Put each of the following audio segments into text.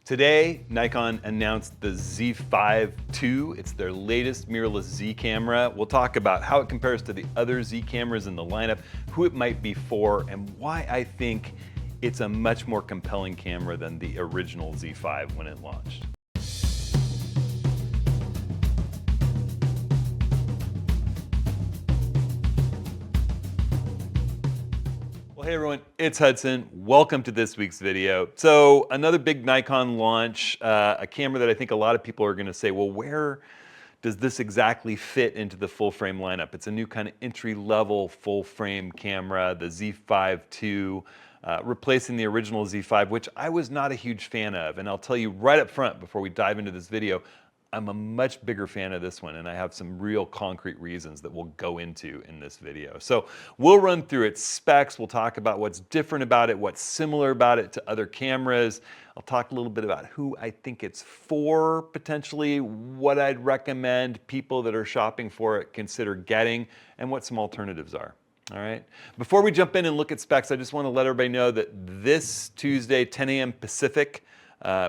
Today, Nikon announced the Z5 II. It's their latest mirrorless Z camera. We'll talk about how it compares to the other Z cameras in the lineup, who it might be for, and why I think it's a much more compelling camera than the original Z5 when it launched. Well, hey everyone, it's Hudson. Welcome to this week's video. So another big Nikon launch, a camera that I think a lot of people are going to say, well, where does this exactly fit into the full frame lineup? It's a new kind of entry-level full frame camera, the Z5 II, replacing the original Z5, which I was not a huge fan of. And I'll tell you right up front before we dive into this video, I'm a much bigger fan of this one, and I have some real concrete reasons that we'll go into in this video. So we'll run through its specs, we'll talk about what's different about it, what's similar about it to other cameras. I'll talk a little bit about who I think it's for, potentially, what I'd recommend people that are shopping for it consider getting, and what some alternatives are. All right. Before we jump in and look at specs, I just want to let everybody know that this Tuesday, 10 a.m. Pacific,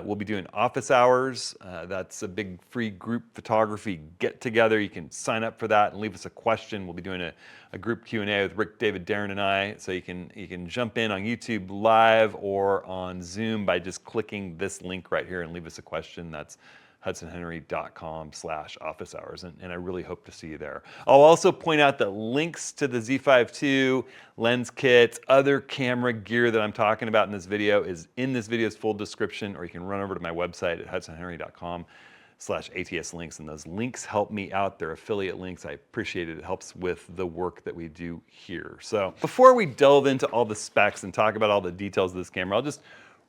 we'll be doing office hours. That's a big free group photography get together. You can sign up for that and leave us a question. We'll be doing a group Q&A with Rick, David, Darren, and I. So you can jump in on YouTube live or on Zoom by just clicking this link right here and leave us a question. That's hudsonhenry.com/office hours, and I really hope to see you there. I'll also point out that links to the Z5 II, lens kits, other camera gear that I'm talking about in this video is in this video's full description, or you can run over to my website at hudsonhenry.com/ATS links, and those links help me out. They're affiliate links. I appreciate it. It helps with the work that we do here. So before we delve into all the specs and talk about all the details of this camera, I'll just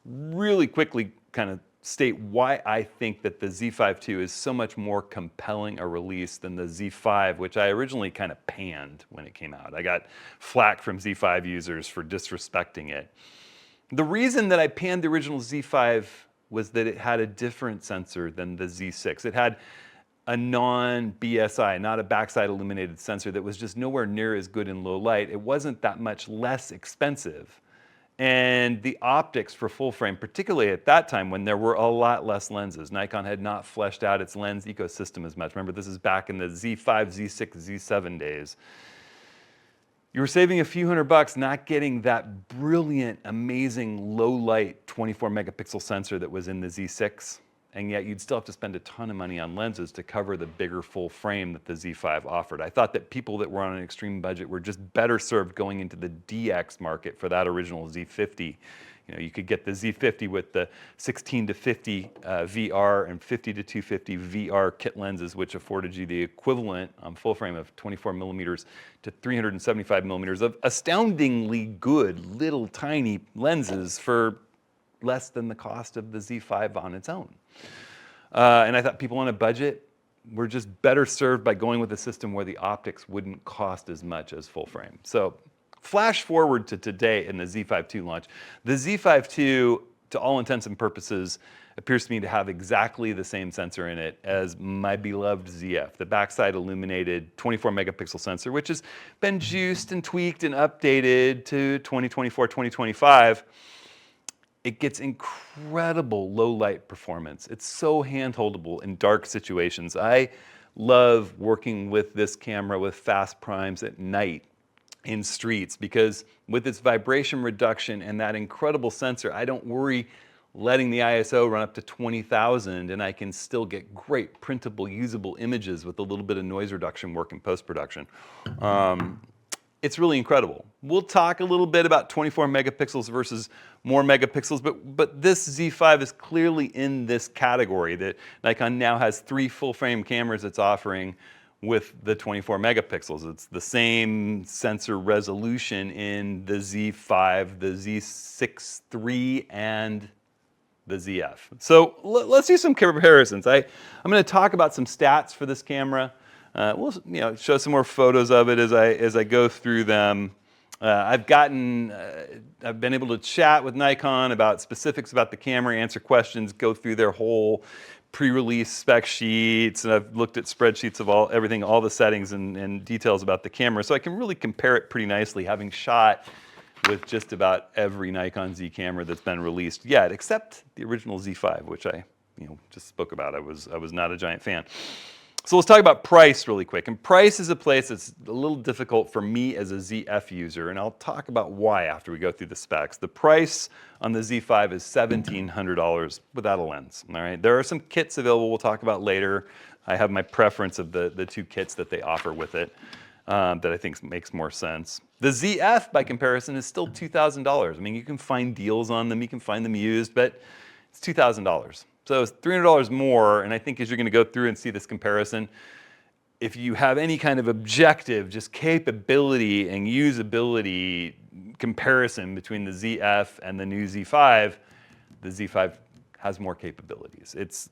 really quickly kind of state why I think that the Z5 II is so much more compelling a release than the Z5, which I originally kind of panned when it came out. I got flack from Z5 users for disrespecting it. The reason that I panned the original Z5 was that it had a different sensor than the Z6. It had a non-BSI, not a backside illuminated sensor that was just nowhere near as good in low light. It wasn't that much less expensive. And the optics for full frame, particularly at that time when there were a lot less lenses, Nikon had not fleshed out its lens ecosystem as much. Remember, this is back in the Z5, Z6, Z7 days. You were saving a few $100 not getting that brilliant, amazing low light 24 megapixel sensor that was in the Z6. And yet you'd still have to spend a ton of money on lenses to cover the bigger full frame that the Z5 offered. I thought that people that were on an extreme budget were just better served going into the DX market for that original Z50. You know, you could get the Z50 with the 16 to 50 VR and 50 to 250 VR kit lenses, which afforded you the equivalent full frame of 24 millimeters to 375 millimeters of astoundingly good little tiny lenses for less than the cost of the Z5 on its own. And I thought people on a budget were just better served by going with a system where the optics wouldn't cost as much as full frame. So flash forward to today in the Z5 II launch. The Z5 II, to all intents and purposes, appears to me to have exactly the same sensor in it as my beloved ZF, the backside illuminated 24 megapixel sensor, which has been juiced and tweaked and updated to 2024, 2025. It gets incredible low light performance. It's so hand-holdable in dark situations. I love working with this camera with fast primes at night in streets because with its vibration reduction and that incredible sensor, I don't worry letting the ISO run up to 20,000 and I can still get great printable, usable images with a little bit of noise reduction work in post-production. It's really incredible. We'll talk a little bit about 24 megapixels versus more megapixels, but this Z5 is clearly in this category that Nikon now has 3 full-frame cameras it's offering with the 24 megapixels. It's the same sensor resolution in the Z5, the Z6iii, and the Zf. So let's do some comparisons. I'm going to talk about some stats for this camera. We'll show some more photos of it as I go through them. I've been able to chat with Nikon about specifics about the camera, answer questions, go through their whole pre-release spec sheets, and I've looked at spreadsheets of all the settings and details about the camera, so I can really compare it pretty nicely, having shot with just about every Nikon Z camera that's been released yet, except the original Z5, which I just spoke about. I was not a giant fan. So let's talk about price really quick. And price is a place that's a little difficult for me as a ZF user, and I'll talk about why after we go through the specs. The price on the Z5 is $1,700 without a lens. All right, there are some kits available we'll talk about later. I have my preference of the two kits that they offer with it that I think makes more sense. The ZF, by comparison, is still $2,000. I mean, you can find deals on them, you can find them used, but it's $2,000. So it's $300 more, and I think as you're going to go through and see this comparison, if you have any kind of objective, just capability and usability comparison between the ZF and the new Z5, the Z5 has more capabilities. It's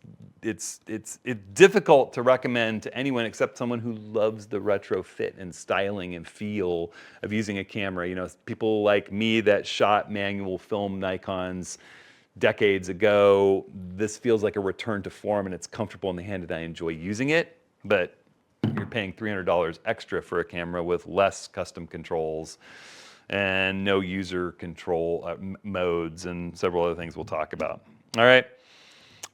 difficult to recommend to anyone except someone who loves the retrofit and styling and feel of using a camera. People like me that shot manual film Nikons decades ago. This feels like a return to form, and it's comfortable in the hand, and I enjoy using it. But you're paying $300 extra for a camera with less custom controls and no user control modes and several other things we'll talk about. All right,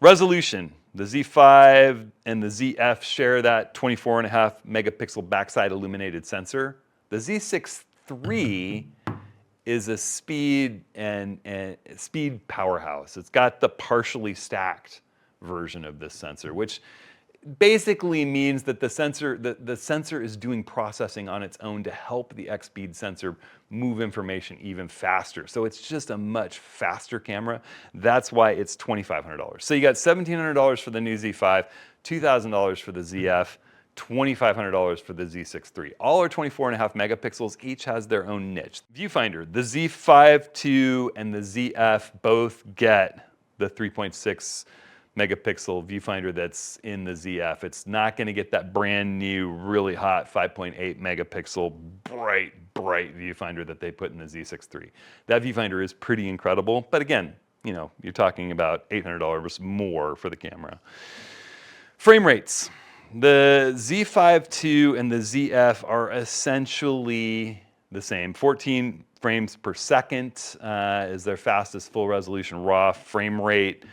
resolution. The Z5 and the ZF share that 24.5 megapixel backside illuminated sensor. The Z6 III is a speed powerhouse. It's got the partially stacked version of this sensor, which basically means that the sensor is doing processing on its own to help the X-Speed sensor move information even faster. So it's just a much faster camera. That's why it's $2,500. So you got $1,700 for the new Z5, $2,000 for the ZF, $2,500 for the Z6 III. All are 24.5 megapixels, each has their own niche. Viewfinder, the Z5 II and the ZF both get the 3.6 megapixel viewfinder that's in the ZF. It's not going to get that brand new, really hot 5.8 megapixel bright viewfinder that they put in the Z6 III. That viewfinder is pretty incredible, but again, you're talking about $800 more for the camera. Frame rates. The Z5 II and the ZF are essentially the same. 14 frames per second is their fastest full resolution RAW frame rate.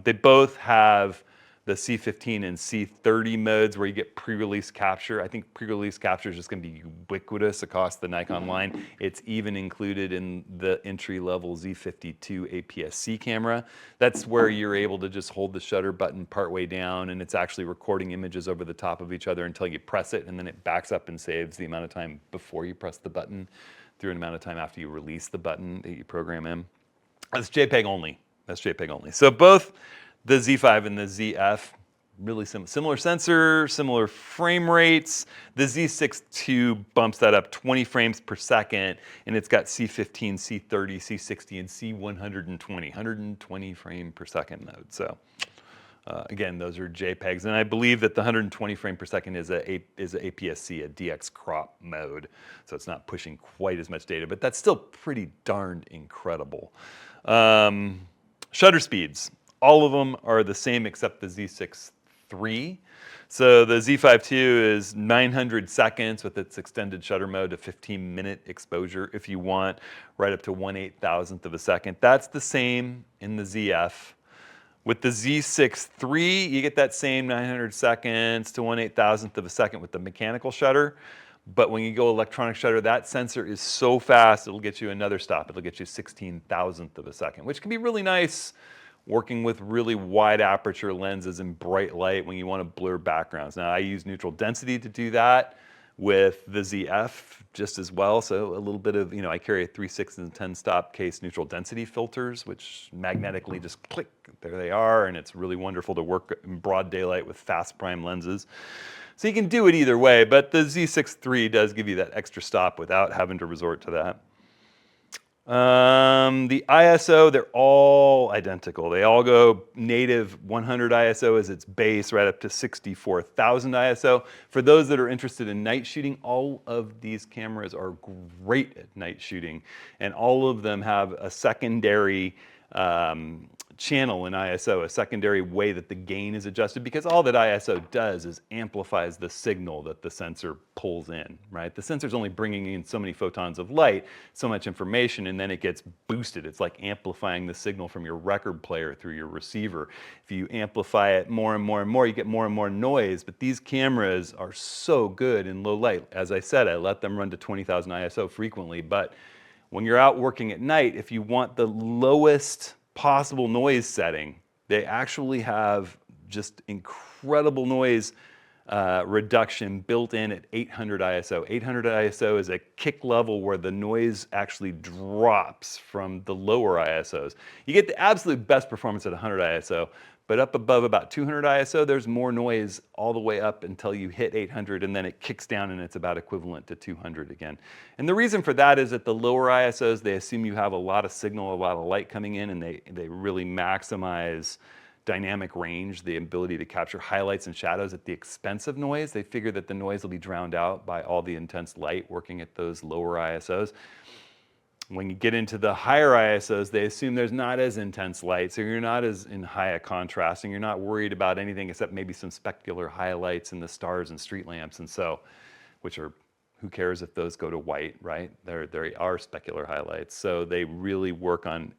They both have the C15 and C30 modes where you get pre-release capture. I think pre-release capture is just going to be ubiquitous across the Nikon line. It's even included in the entry-level Z52 APS-C camera. That's where you're able to just hold the shutter button partway down, and it's actually recording images over the top of each other until you press it, and then it backs up and saves the amount of time before you press the button through an amount of time after you release the button that you program in. That's JPEG only. That's JPEG only. So both the Z5 and the ZF, really similar sensor, similar frame rates. The Z6 II bumps that up 20 frames per second, and it's got C15, C30, C60, and C120, 120 frame per second mode. So again, those are JPEGs, and I believe that the 120 frame per second is a APS-C, a DX crop mode. So it's not pushing quite as much data, but that's still pretty darn incredible. Shutter speeds. All of them are the same except the Z6 III. So the Z5 II is 900 seconds with its extended shutter mode to 15-minute exposure if you want, right up to 1/8,000th of a second. That's the same in the ZF. With the Z6 III, you get that same 900 seconds to 1/8,000th of a second with the mechanical shutter. But when you go electronic shutter, that sensor is so fast, it'll get you another stop. It'll get you 16,000th of a second, which can be really nice working with really wide aperture lenses in bright light when you want to blur backgrounds. Now, I use neutral density to do that with the ZF just as well. So a little bit of, I carry a 3, 6, and 10 stop case neutral density filters, which magnetically just click, there they are. And it's really wonderful to work in broad daylight with fast prime lenses. So you can do it either way, but the Z6 III does give you that extra stop without having to resort to that. The ISO, they're all identical. They all go native 100 ISO as its base, right up to 64,000 ISO. For those that are interested in night shooting, all of these cameras are great at night shooting, and all of them have a secondary channel in ISO, a secondary way that the gain is adjusted, because all that ISO does is amplifies the signal that the sensor pulls in, right? The sensor's only bringing in so many photons of light, so much information, and then it gets boosted. It's like amplifying the signal from your record player through your receiver. If you amplify it more and more and more, you get more and more noise, but these cameras are so good in low light. As I said, I let them run to 20,000 ISO frequently, but when you're out working at night, if you want the lowest possible noise setting, they actually have just incredible noise reduction built in at 800 ISO. 800 ISO is a kick level where the noise actually drops from the lower ISOs. You get the absolute best performance at 100 ISO, but up above about 200 ISO, there's more noise all the way up until you hit 800, and then it kicks down and it's about equivalent to 200 again. And the reason for that is at the lower ISOs, they assume you have a lot of signal, a lot of light coming in, and they really maximize dynamic range, the ability to capture highlights and shadows at the expense of noise. They figure that the noise will be drowned out by all the intense light working at those lower ISOs. When you get into the higher ISOs, they assume there's not as intense light, so you're not as in high a contrast, and you're not worried about anything except maybe some specular highlights in the stars and street lamps, and so, which are, who cares if those go to white, right? They are specular highlights, so they really work on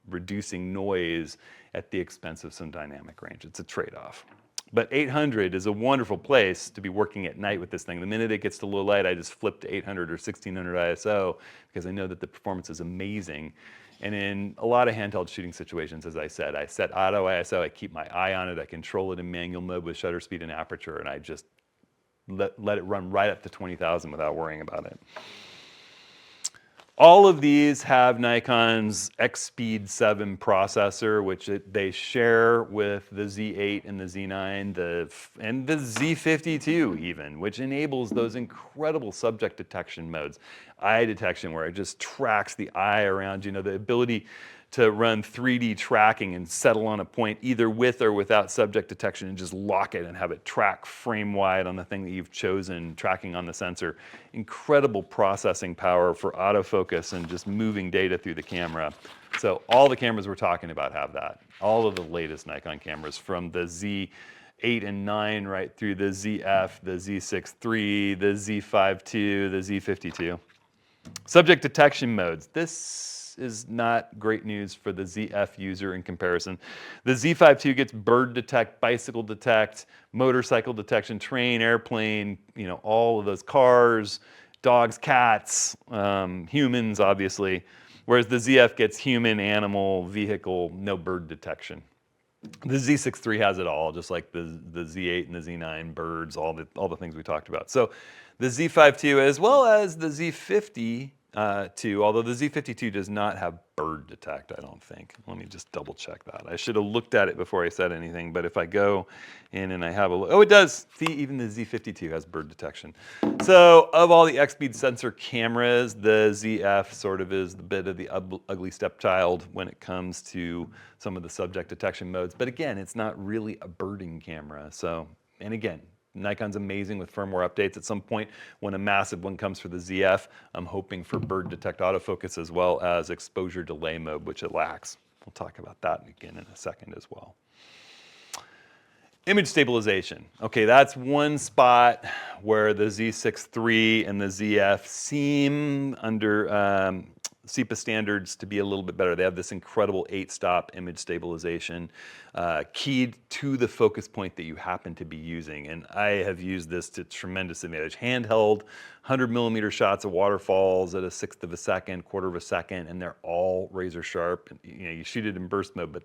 reducing noise at the expense of some dynamic range. It's a trade-off. But 800 is a wonderful place to be working at night with this thing. The minute it gets to low light, I just flip to 800 or 1600 ISO because I know that the performance is amazing. And in a lot of handheld shooting situations, as I said, I set auto ISO, I keep my eye on it, I control it in manual mode with shutter speed and aperture, and I just let it run right up to 20,000 without worrying about it. All of these have Nikon's X-Speed 7 processor, which they share with the Z8 and the Z9, and the Z52 even, which enables those incredible subject detection modes. Eye detection, where it just tracks the eye around, you know, the ability to run 3D tracking and settle on a point either with or without subject detection and just lock it and have it track frame wide on the thing that you've chosen, tracking on the sensor. Incredible processing power for autofocus and just moving data through the camera. So all the cameras we're talking about have that. All of the latest Nikon cameras, from the Z8 and 9 right through the ZF, the Z6iii, the Z5II, the Z52. Subject detection modes. This is not great news for the ZF user in comparison. The Z5II gets bird detect, bicycle detect, motorcycle detection, train, airplane, you know, all of those, cars, dogs, cats, humans, obviously. Whereas the ZF gets human, animal, vehicle, no bird detection. The Z6iii has it all, just like the Z8 and the Z9, birds, all the things we talked about. So the Z5II, as well as the Z52, although the Z52 does not have bird detect, I don't think. Let me just double check that. I should have looked at it before I said anything, but if I go in and I have a look, oh, it does. See, even the Z52 has bird detection. So of all the X-Speed sensor cameras, the ZF sort of is the bit of the ugly stepchild when it comes to some of the subject detection modes. But again, it's not really a birding camera. So, and again, Nikon's amazing with firmware updates. At some point, when a massive one comes for the ZF, I'm hoping for bird detect autofocus as well as exposure delay mode, which it lacks. We'll talk about that again in a second as well. Image stabilization. Okay, that's one spot where the Z6iii and the ZF seem under SEPA standards to be a little bit better. They have this incredible 8-stop image stabilization keyed to the focus point that you happen to be using. And I have used this to tremendous advantage. Handheld, 100mm shots of waterfalls at a 1/6 of a second, 1/4 of a second, and they're all razor sharp. You know, you shoot it in burst mode, but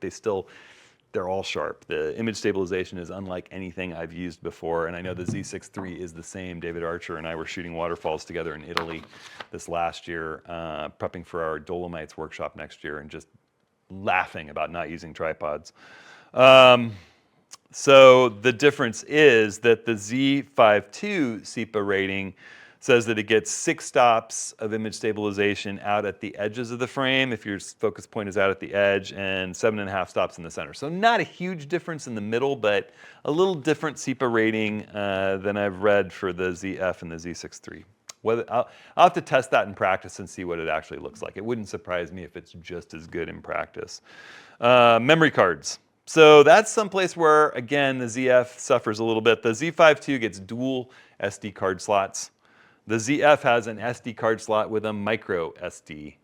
they're all sharp. The image stabilization is unlike anything I've used before, and I know the Z6iii is the same. David Archer and I were shooting waterfalls together in Italy this last year, prepping for our Dolomites workshop next year, and just laughing about not using tripods. So the difference is that the Z5II SEPA rating says that it gets 6 stops of image stabilization out at the edges of the frame if your focus point is out at the edge, and 7.5 stops in the center. So not a huge difference in the middle, but a little different SEPA rating than I've read for the ZF and the Z6iii. I'll have to test that in practice and see what it actually looks like. It wouldn't surprise me if it's just as good in practice. Memory cards. So that's someplace where, again, the ZF suffers a little bit. The Z5 II gets dual SD card slots. The ZF has an SD card slot with a micro SD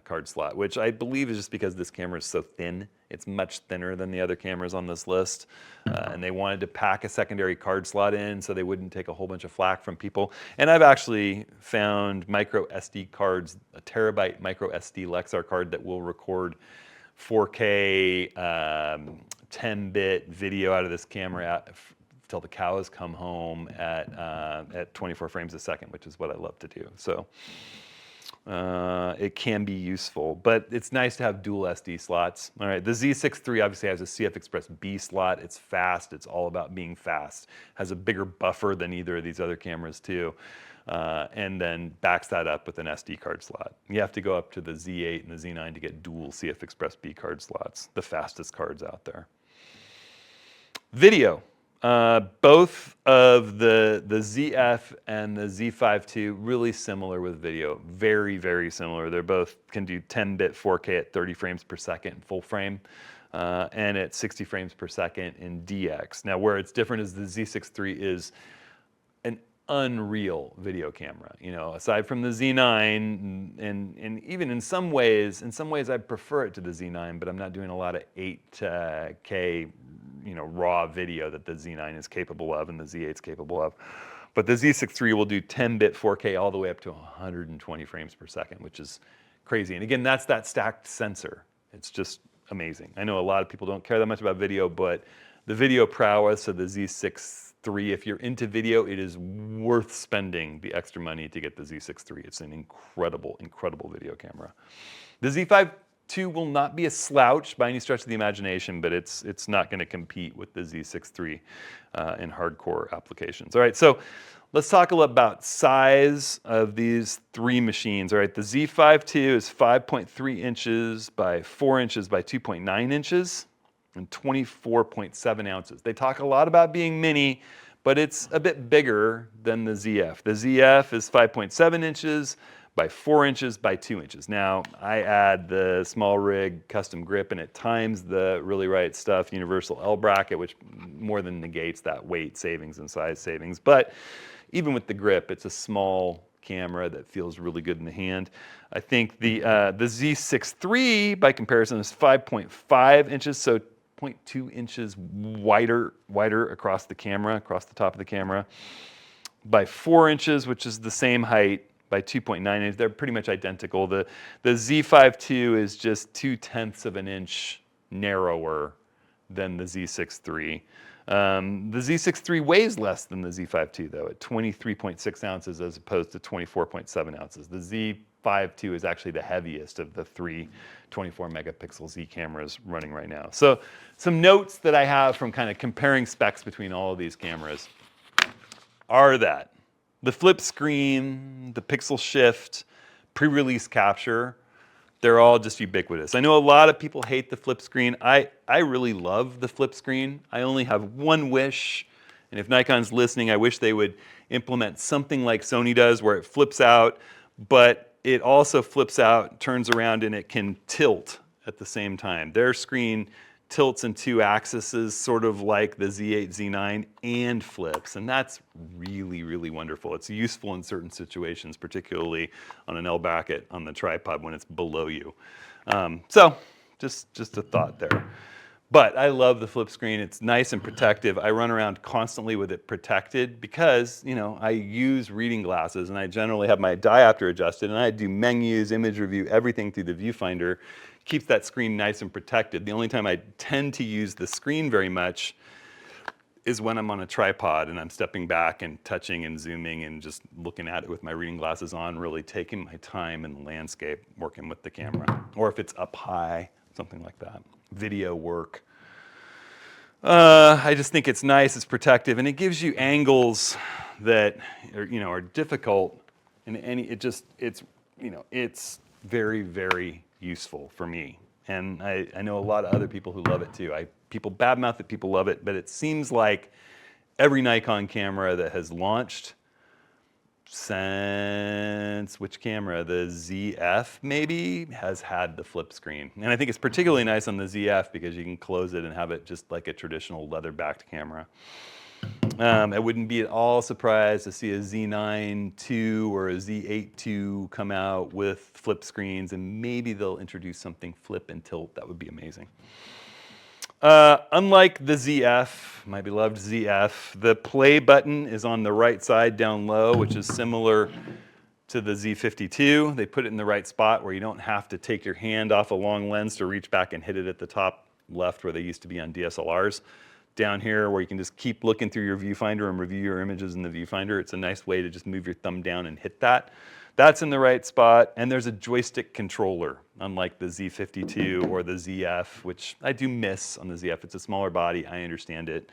card slot, which I believe is just because this camera is so thin. It's much thinner than the other cameras on this list. And they wanted to pack a secondary card slot in so they wouldn't take a whole bunch of flack from people. And I've actually found micro SD cards, a terabyte micro SD Lexar card that will record 4K 10-bit video out of this camera till the cows come home at 24 frames a second, which is what I love to do. So it can be useful, but it's nice to have dual SD slots. All right, the Z6iii obviously has a CF Express B slot. It's fast. It's all about being fast. Has a bigger buffer than either of these other cameras too. And then backs that up with an SD card slot. You have to go up to the Z8 and the Z9 to get dual CF Express B card slots, the fastest cards out there. Video. Both of the ZF and the Z5 II really similar with video. Very, very similar. They're both can do 10-bit 4K at 30 frames per second full frame. And at 60 frames per second in DX. Now, where it's different is the Z6iii is an unreal video camera. You know, aside from the Z9, and even in some ways I prefer it to the Z9, but I'm not doing a lot of 8K, raw video that the Z9 is capable of and the Z8 is capable of. But the Z6iii will do 10-bit 4K all the way up to 120 frames per second, which is crazy. And again, that's that stacked sensor. It's just amazing. I know a lot of people don't care that much about video, but the video prowess of the Z6iii, if you're into video, it is worth spending the extra money to get the Z6iii. It's an incredible, incredible video camera. The Z5 II will not be a slouch by any stretch of the imagination, but it's not going to compete with the Z6iii in hardcore applications. All right, so let's talk a little about size of these three machines. All right, the Z5 II is 5.3 inches by 4 inches by 2.9 inches and 24.7 ounces. They talk a lot about being mini, but it's a bit bigger than the ZF. The ZF is 5.7 inches by 4 inches by 2 inches. Now, I add the small rig custom grip and at times the really right stuff universal L bracket, which more than negates that weight savings and size savings. But even with the grip, it's a small camera that feels really good in the hand. I think the Z6iii, by comparison, is 5.5 inches, so 0.2 inches wider across the camera, across the top of the camera, by 4 inches, which is the same height, by 2.9 inches. They're pretty much identical. The Z5 II is just 0.2 of an inch narrower than the Z6iii. The Z6iii weighs less than the Z5 II, though, at 23.6 ounces as opposed to 24.7 ounces. The Z5 II is actually the heaviest of the three 24-megapixel Z cameras running right now. So some notes that I have from kind of comparing specs between all of these cameras are that the flip screen, the pixel shift, pre-release capture, they're all just ubiquitous. I know a lot of people hate the flip screen. I really love the flip screen. I only have one wish, and if Nikon's listening, I wish they would implement something like Sony does where it flips out, but it also flips out, turns around, and it can tilt at the same time. Their screen tilts in two axes, sort of like the Z8, Z9, and flips. And that's really, really wonderful. It's useful in certain situations, particularly on an L bracket on the tripod when it's below you. So just a thought there. But I love the flip screen. It's nice and protective. I run around constantly with it protected because, I use reading glasses and I generally have my diopter adjusted and I do menus, image review, everything through the viewfinder. Keeps that screen nice and protected. The only time I tend to use the screen very much is when I'm on a tripod and I'm stepping back and touching and zooming and just looking at it with my reading glasses on, really taking my time in the landscape, working with the camera. Or if it's up high, something like that. Video work. I just think it's nice, it's protective, and it gives you angles that are difficult. And it's very, very useful for me. And I know a lot of other people who love it too. People badmouth it, people love it, but it seems like every Nikon camera that has launched since which camera? The ZF maybe has had the flip screen. And I think it's particularly nice on the ZF because you can close it and have it just like a traditional leather-backed camera. I wouldn't be at all surprised to see a Z9 II or a Z8 II come out with flip screens, and maybe they'll introduce something flip and tilt. That would be amazing. Unlike the ZF, my beloved ZF, the play button is on the right side down low, which is similar to the Z52. They put it in the right spot where you don't have to take your hand off a long lens to reach back and hit it at the top left where they used to be on DSLRs. Down here where you can just keep looking through your viewfinder and review your images in the viewfinder. It's a nice way to just move your thumb down and hit that. That's in the right spot, and there's a joystick controller, unlike the Z52 or the ZF, which I do miss on the ZF. It's a smaller body, I understand it.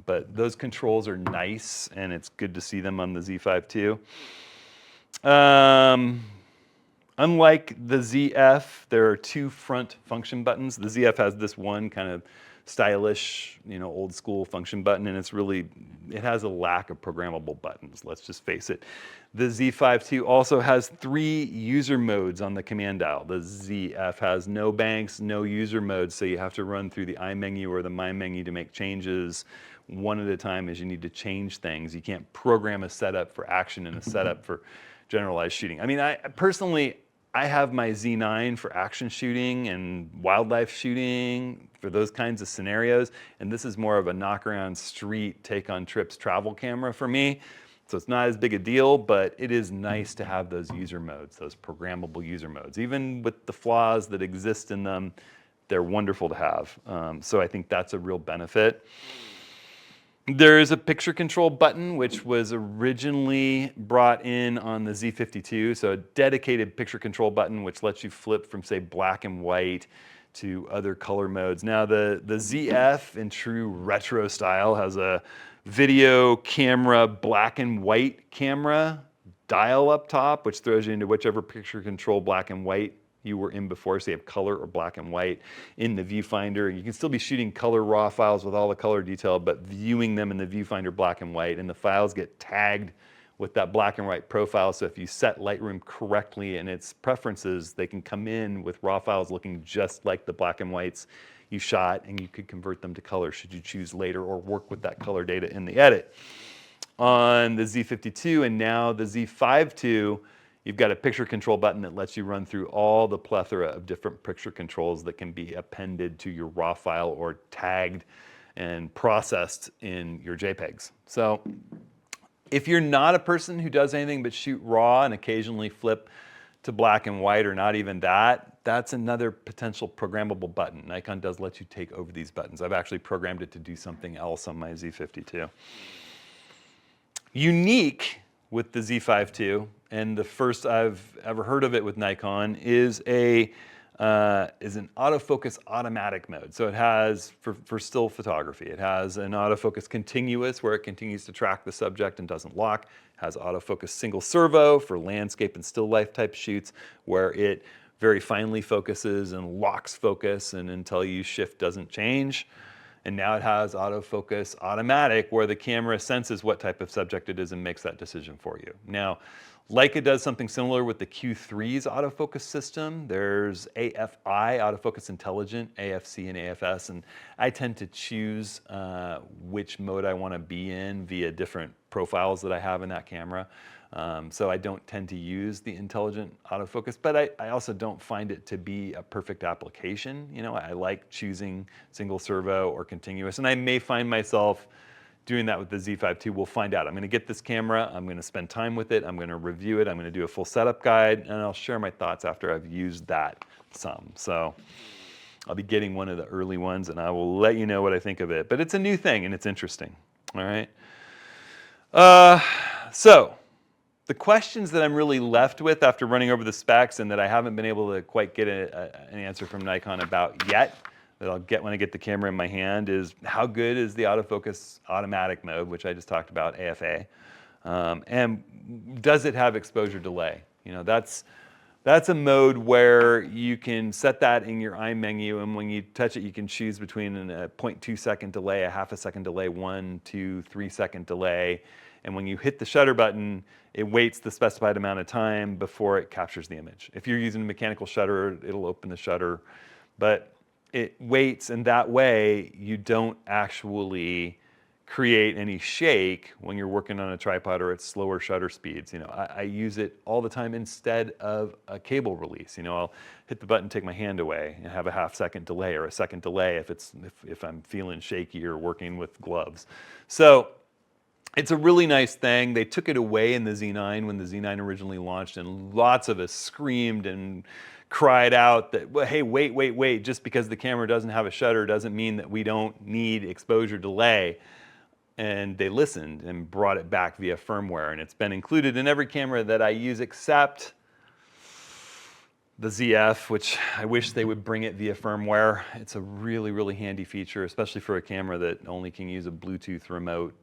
But those controls are nice, and it's good to see them on the Z5 too. Unlike the ZF, there are two front function buttons. The ZF has this one kind of stylish, old school function button, and it has a lack of programmable buttons, let's just face it. The Z5 II also has 3 user modes on the command dial. The ZF has no banks, no user modes, so you have to run through the I menu or the My menu to make changes one at a time as you need to change things. You can't program a setup for action and a setup for generalized shooting. I mean, I have my Z9 for action shooting and wildlife shooting for those kinds of scenarios, and this is more of a knock-around street, take-on-trips travel camera for me. So it's not as big a deal, but it is nice to have those user modes, those programmable user modes. Even with the flaws that exist in them, they're wonderful to have. So I think that's a real benefit. There is a picture control button, which was originally brought in on the Z52, so a dedicated picture control button, which lets you flip from, say, black and white to other color modes. Now, the ZF, in true retro style, has a video camera black and white camera dial up top, which throws you into whichever picture control black and white you were in before, so you have color or black and white in the viewfinder. You can still be shooting color raw files with all the color detail, but viewing them in the viewfinder black and white, and the files get tagged with that black and white profile, so if you set Lightroom correctly in its preferences, they can come in with raw files looking just like the black and whites you shot, and you could convert them to color should you choose later, or work with that color data in the edit. On the Z52 and now the Z5 II, you've got a picture control button that lets you run through all the plethora of different picture controls that can be appended to your raw file or tagged and processed in your JPEGs. So if you're not a person who does anything but shoot raw and occasionally flip to black and white, or not even that, that's another potential programmable button. Nikon does let you take over these buttons. I've actually programmed it to do something else on my Z52. Unique with the Z5 II, and the first I've ever heard of it with Nikon, is an autofocus automatic mode. So it has, for still photography, it has an autofocus continuous where it continues to track the subject and doesn't lock. It has autofocus single servo for landscape and still life type shoots where it very finely focuses and locks focus and until you shift doesn't change. And now it has autofocus automatic where the camera senses what type of subject it is and makes that decision for you. Now, Leica does something similar with the Q3's autofocus system. There's AFI, Autofocus Intelligent, AFC and AFS, and I tend to choose which mode I want to be in via different profiles that I have in that camera. So I don't tend to use the intelligent autofocus, but I also don't find it to be a perfect application. I like choosing single servo or continuous, and I may find myself doing that with the Z5 II. We'll find out. I'm going to get this camera, I'm going to spend time with it, I'm going to review it, I'm going to do a full setup guide, and I'll share my thoughts after I've used that some. So I'll be getting one of the early ones, and I will let you know what I think of it. But it's a new thing, and it's interesting. All right. So the questions that I'm really left with after running over the specs and that I haven't been able to quite get an answer from Nikon about yet, that I'll get when I get the camera in my hand, is how good is the autofocus automatic mode, which I just talked about, AFA, and does it have exposure delay? That's a mode where you can set that in your I menu, and when you touch it, you can choose between a 0.2 second delay, a half a second delay, 1, 2, 3 second delay, And when you hit the shutter button, it waits the specified amount of time before it captures the image. If you're using a mechanical shutter, it'll open the shutter, but it waits, and that way you don't actually create any shake when you're working on a tripod or at slower shutter speeds. You know, I use it all the time instead of a cable release. You know, I'll hit the button, take my hand away, and have a half-second delay or a second delay if I'm feeling shaky or working with gloves. So it's a really nice thing. They took it away in the Z9 when the Z9 originally launched, and lots of us screamed and cried out that, well, hey, wait, just because the camera doesn't have a shutter doesn't mean that we don't need exposure delay. And they listened and brought it back via firmware, and it's been included in every camera that I use except the ZF, which I wish they would bring it via firmware. It's a really, really handy feature, especially for a camera that only can use a Bluetooth remote.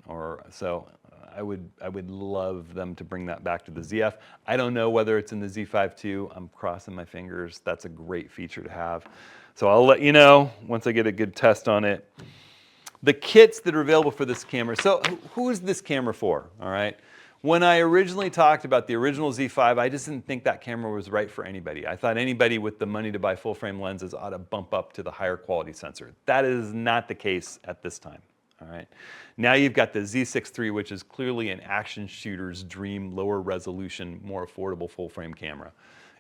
So I would love them to bring that back to the ZF. I don't know whether it's in the Z5 II. I'm crossing my fingers. That's a great feature to have. So I'll let you know once I get a good test on it. The kits that are available for this camera. So who is this camera for, all right? When I originally talked about the original Z5, I just didn't think that camera was right for anybody. I thought anybody with the money to buy full frame lenses ought to bump up to the higher quality sensor. That is not the case at this time, all right? Now you've got the Z6iii, which is clearly an action shooter's dream, lower resolution, more affordable full frame camera.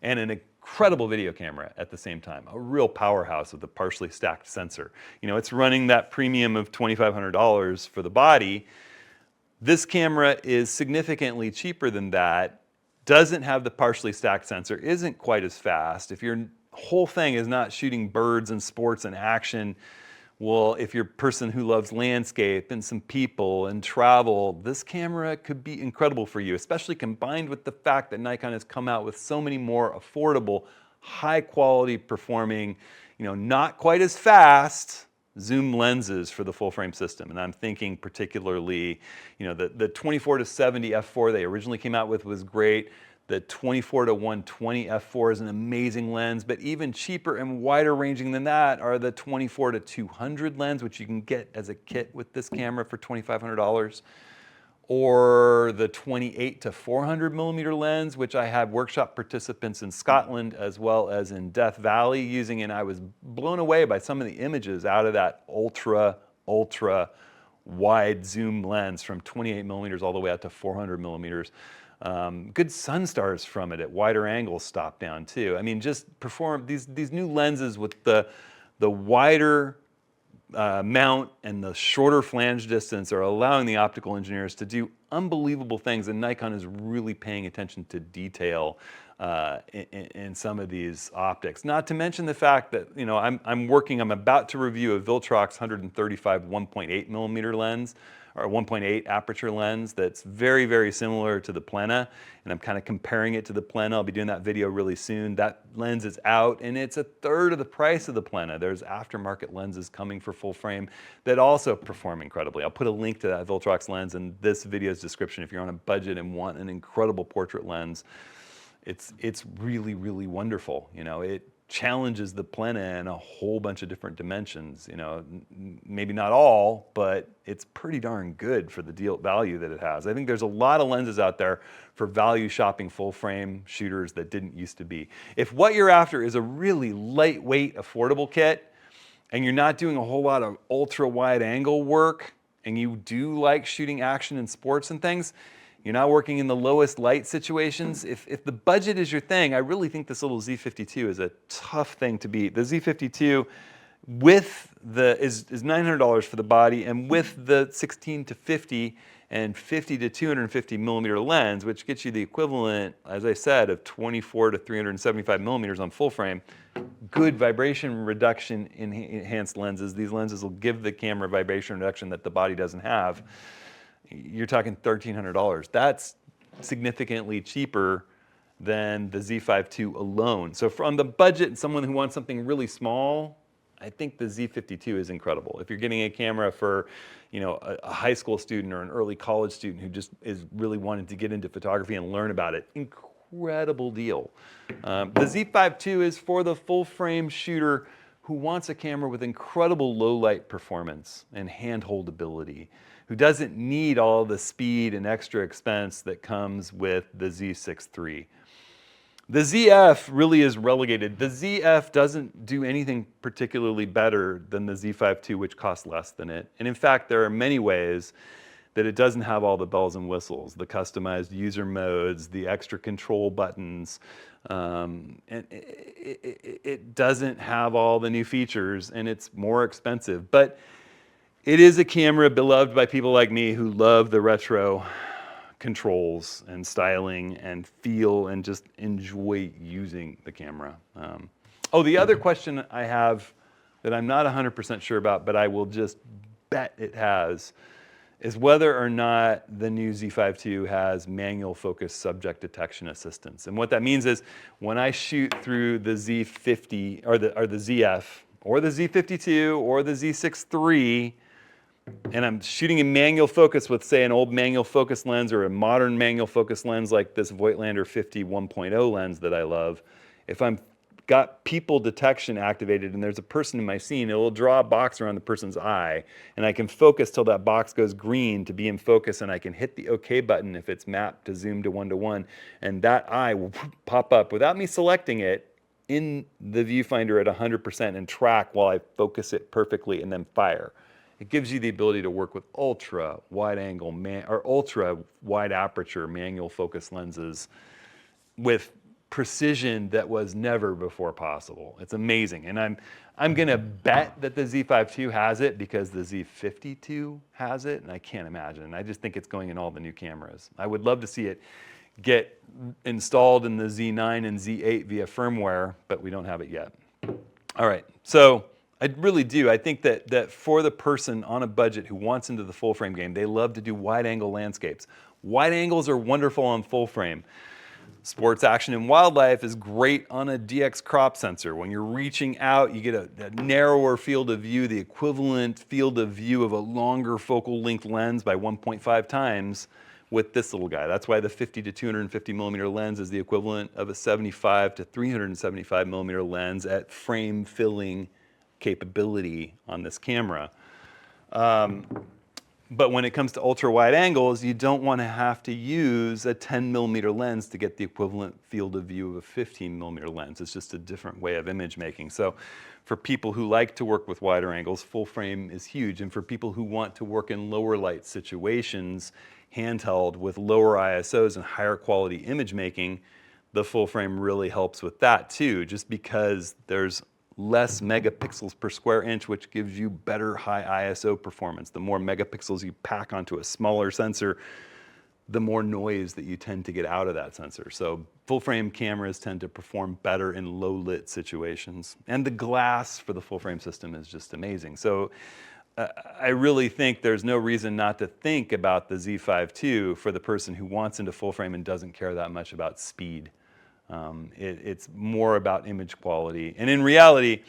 And an incredible video camera at the same time, a real powerhouse with a partially stacked sensor. You know, it's running that premium of $2,500 for the body. This camera is significantly cheaper than that, doesn't have the partially stacked sensor, isn't quite as fast. If your whole thing is not shooting birds and sports and action, well, if you're a person who loves landscape and some people and travel, this camera could be incredible for you, especially combined with the fact that Nikon has come out with so many more affordable, high quality performing, you know, not quite as fast zoom lenses for the full frame system. And I'm thinking particularly, you know, the 24-70 f4 they originally came out with was great. The 24-120 f4 is an amazing lens, but even cheaper and wider ranging than that are the 24-200 lens, which you can get as a kit with this camera for $2,500, or the 28-400 millimeter lens, which I have workshop participants in Scotland as well as in Death Valley using, and I was blown away by some of the images out of that ultra wide zoom lens from 28 millimeters all the way out to 400 millimeters. Good sun stars from it at wider angles stop down too. I mean, just perform these new lenses with the wider mount and the shorter flange distance are allowing the optical engineers to do unbelievable things, and Nikon is really paying attention to detail in some of these optics. Not to mention the fact that, you know, I'm about to review a Viltrox 135 1.8 millimeter lens, or 1.8 aperture lens that's very, very similar to the Plena, and I'm kind of comparing it to the Plena. I'll be doing that video really soon. That lens is out, and it's a third of the price of the Plena. There's aftermarket lenses coming for full frame that also perform incredibly. I'll put a link to that Viltrox lens in this video's description if you're on a budget and want an incredible portrait lens. It's really, really wonderful. You know, it challenges the Plena in a whole bunch of different dimensions. You know, maybe not all, but it's pretty darn good for the deal value that it has. I think there's a lot of lenses out there for value shopping full frame shooters that didn't used to be. If what you're after is a really lightweight, affordable kit, and you're not doing a whole lot of ultra wide angle work, and you do like shooting action and sports and things, you're not working in the lowest light situations. If the budget is your thing, I really think this little Z52 is a tough thing to beat. The Z52 with is $900 for the body, and with the 16-50 and 50-250 millimeter lens, which gets you the equivalent, as I said, of 24-375 millimeters on full frame, good vibration reduction in enhanced lenses. These lenses will give the camera vibration reduction that the body doesn't have. You're talking $1,300. That's significantly cheaper than the Z5 II alone. So from the budget and someone who wants something really small, I think the Z52 is incredible. If you're getting a camera for, you know, a high school student or an early college student who just is really wanting to get into photography and learn about it, incredible deal. The Z5 II is for the full frame shooter who wants a camera with incredible low light performance and hand holdability, who doesn't need all the speed and extra expense that comes with the Z6 III. The ZF really is relegated. The ZF doesn't do anything particularly better than the Z5 II, which costs less than it. And in fact, there are many ways that it doesn't have all the bells and whistles, the customized user modes, the extra control buttons, and it doesn't have all the new features, and it's more expensive. But it is a camera beloved by people like me who love the retro controls and styling and feel and just enjoy using the camera. Oh, the other question I have that I'm not 100% sure about, but I will just bet it has, is whether or not the new Z5 II has manual focus subject detection assistance. And what that means is when I shoot through the Z50 or the ZF or the Z52 or the Z6 III, and I'm shooting in manual focus with, say, an old manual focus lens or a modern manual focus lens like this Voigtlander 50 1.0 lens that I love, if I'm got people detection activated and there's a person in my scene, it will draw a box around the person's eye, and I can focus till that box goes green to be in focus, and I can hit the OK button if it's mapped to zoom to 1:1, and that eye will pop up without me selecting it in the viewfinder at 100% and track while I focus it perfectly and then fire. It gives you the ability to work with ultra wide angle or ultra wide aperture manual focus lenses with precision that was never before possible. It's amazing. And I'm gonna bet that the Z5 II has it because the Z52 has it, and I can't imagine. I just think it's going in all the new cameras. I would love to see it get installed in the Z9 and Z8 via firmware, but we don't have it yet. All right, so I really do. I think that for the person on a budget who wants into the full frame game, they love to do wide angle landscapes. Wide angles are wonderful on full frame. Sports, action, and wildlife is great on a DX crop sensor. When you're reaching out, you get a narrower field of view, the equivalent field of view of a longer focal length lens by 1.5 times with this little guy. That's why the 50 to 250 millimeter lens is the equivalent of a 75 to 375 millimeter lens at frame filling capability on this camera. But when it comes to ultra wide angles, you don't want to have to use a 10 millimeter lens to get the equivalent field of view of a 15 millimeter lens. It's just a different way of image making. So for people who like to work with wider angles, full frame is huge. And for people who want to work in lower light situations, handheld with lower ISOs and higher quality image making, the full frame really helps with that too, just because there's less megapixels per square inch, which gives you better high ISO performance. The more megapixels you pack onto a smaller sensor, the more noise that you tend to get out of that sensor. So full frame cameras tend to perform better in low lit situations. And the glass for the full frame system is just amazing. So I really think there's no reason not to think about the Z5 II for the person who wants into full frame and doesn't care that much about speed. It's more about image quality. And in reality,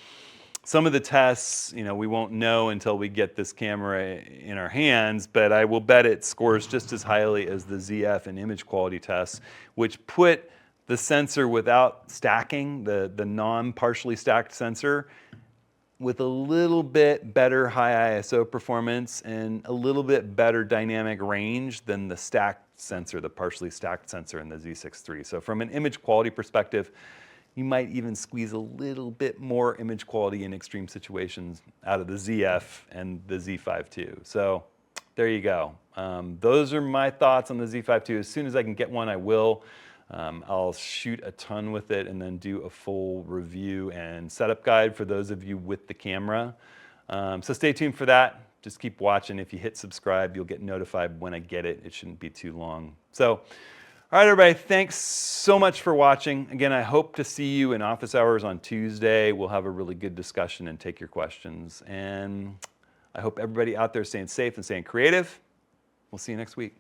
some of the tests, we won't know until we get this camera in our hands, but I will bet it scores just as highly as the ZF in image quality tests, which put the sensor without stacking, the non-partially stacked sensor, with a little bit better high ISO performance and a little bit better dynamic range than the stacked sensor, the partially stacked sensor in the Z6 III. So from an image quality perspective, you might even squeeze a little bit more image quality in extreme situations out of the ZF and the Z5 II. So there you go. Those are my thoughts on the Z5 II. As soon as I can get one, I will. I'll shoot a ton with it and then do a full review and setup guide for those of you with the camera. So stay tuned for that. Just keep watching. If you hit subscribe, you'll get notified when I get it. It shouldn't be too long. So, all right, everybody, thanks so much for watching. Again, I hope to see you in office hours on Tuesday. We'll have a really good discussion and take your questions. And I hope everybody out there is staying safe and staying creative. We'll see you next week.